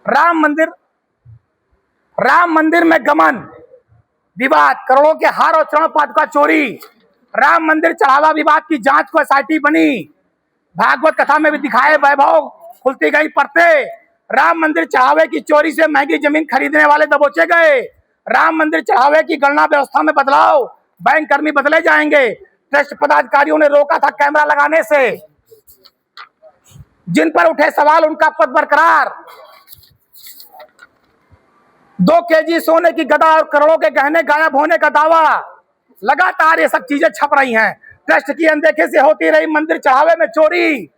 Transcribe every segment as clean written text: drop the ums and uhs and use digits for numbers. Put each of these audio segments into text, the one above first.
राम मंदिर में गमन विवाद, करोड़ों के हार और चरण पादुका चोरी, राम मंदिर चढ़ावा विवाद की जांच को एसआईटी बनी, भागवत कथा में भी दिखाए वैभव, खुलती गई परते, राम मंदिर चढ़ावे की चोरी से महंगी जमीन खरीदने वाले दबोचे गए, राम मंदिर चढ़ावे की गणना व्यवस्था में बदलाव, बैंक कर्मी बदले जाएंगे, ट्रस्ट पदाधिकारियों ने रोका था कैमरा लगाने से, जिन पर उठे सवाल उनका पद बरकरार, 2 केजी सोने की गदा और करोड़ों के गहने गायब होने का दावा, लगातार ये सब चीजें छप रही हैं। ट्रस्ट की अनदेखे से होती रही मंदिर चढ़ावे में चोरी,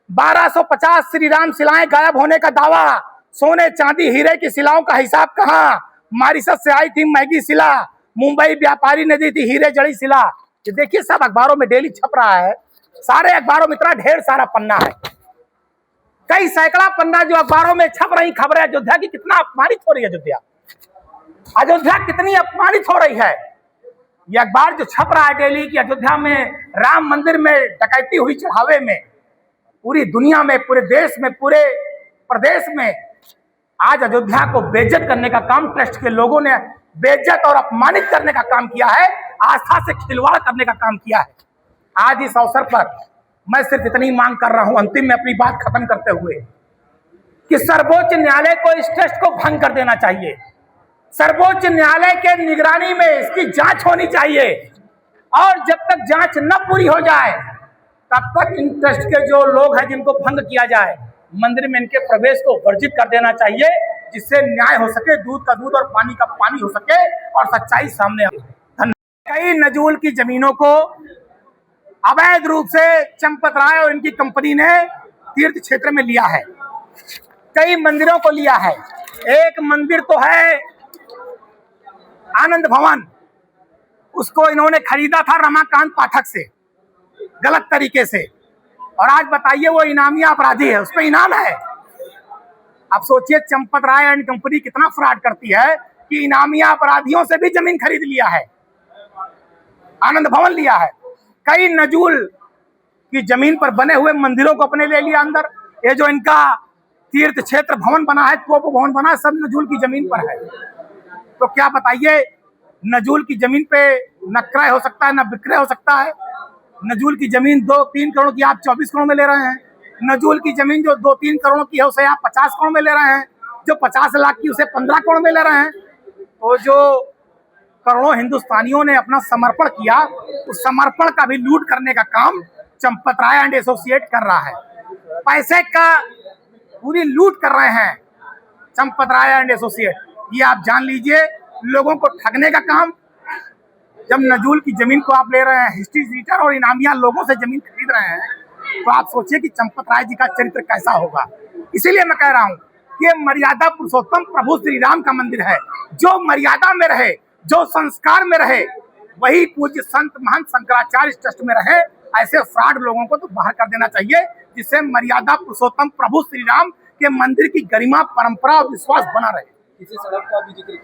1250 श्री राम शिलाएं गायब होने का दावा, सोने चांदी हीरे की शिलाओं का हिसाब कहां, मॉरिशस से आई थी महंगी शिला, मुंबई व्यापारी ने दी थी हीरे जड़ी शिला। ये देखिए सब अखबारों में डेली छप रहा है, सारे अखबारों में इतना ढेर सारा पन्ना है, कई सैकड़ा पन्ना जो अखबारों में छप रही खबरें। अयोध्या की कितना अपमानित हो रही है, अयोध्या कितनी अपमानित हो रही है। यह अखबार जो छप रहा है डेली कि अयोध्या में राम मंदिर में डकैती हुई चढ़ावे में, पूरी दुनिया में, पूरे देश में, पूरे प्रदेश में आज अयोध्या को बेइज्जत करने का काम ट्रस्ट के लोगों ने, बेइज्जत और अपमानित करने का काम किया है, आस्था से खिलवाड़ करने का काम किया है। आज इस अवसर पर मैं सिर्फ इतनी मांग कर रहा हूं, अंतिम में अपनी बात खत्म करते हुए, कि सर्वोच्च न्यायालय को इस ट्रस्ट को भंग कर देना चाहिए। सर्वोच्च न्यायालय के निगरानी में इसकी जांच होनी चाहिए, और जब तक जांच न पूरी हो जाए तब तक इन ट्रस्ट के जो लोग हैं जिनको भंग किया जाए, मंदिर में इनके प्रवेश को वर्जित कर देना चाहिए, जिससे न्याय हो सके, दूध का दूध और पानी का पानी हो सके और सच्चाई सामने आ सके। कई नजूल की जमीनों को अवैध रूप से चंपत राय और इनकी कंपनी ने तीर्थ क्षेत्र में लिया है, कई मंदिरों को लिया है। एक मंदिर तो है आनंद भवन, उसको इन्होंने खरीदा था रमाकांत पाठक से गलत तरीके से, और आज बताइए वो इनामिया अपराधी है, उस पर इनाम है। अब सोचिए चंपत राय एंड कंपनी कितना फ्रॉड करती है कि इनामिया अपराधियों से भी जमीन खरीद लिया है, आनंद भवन लिया है, कई नजूल की जमीन पर बने हुए मंदिरों को अपने ले लिया अंदर। ये जो इनका तीर्थ क्षेत्र भवन बना है, तोप भवन बना है, सब नजूल की जमीन पर है। तो क्या बताइए, नजूल की जमीन पे न क्रय हो सकता है न विक्रय हो सकता है। नजूल की जमीन 2-3 करोड़ की आप 24 करोड़ में ले रहे हैं, नजूल की जमीन जो 2-3 करोड़ की है उसे आप 50 करोड़ में ले रहे हैं, जो 50 लाख की उसे 15 करोड़ में ले रहे हैं। तो जो करोड़ों हिंदुस्तानियों ने अपना समर्पण किया, उस समर्पण का भी लूट करने का काम चंपत राय एंड एसोसिएट कर रहा है, पैसे का पूरी लूट कर रहे हैं चंपत राय एंड एसोसिएट। ये आप जान लीजिए, लोगों को ठगने का काम। जब नजूल की जमीन को आप ले रहे हैं, हिस्ट्री रीडर और इनामिया लोगों से जमीन खरीद रहे हैं, तो आप सोचिए कि चंपत राय जी का चरित्र कैसा होगा। इसीलिए मैं कह रहा हूं कि ये मर्यादा पुरुषोत्तम प्रभु श्री राम का मंदिर है, जो मर्यादा में रहे, जो संस्कार में रहे, वही पूज्य संत महंत शंकराचार्य ट्रस्ट में रहे। ऐसे फ्रॉड लोगों को तो बाहर कर देना चाहिए, जिससे मर्यादा पुरुषोत्तम प्रभु श्री राम के मंदिर की गरिमा, परंपरा और विश्वास बना रहे। किसी सड़क का भी जिक्र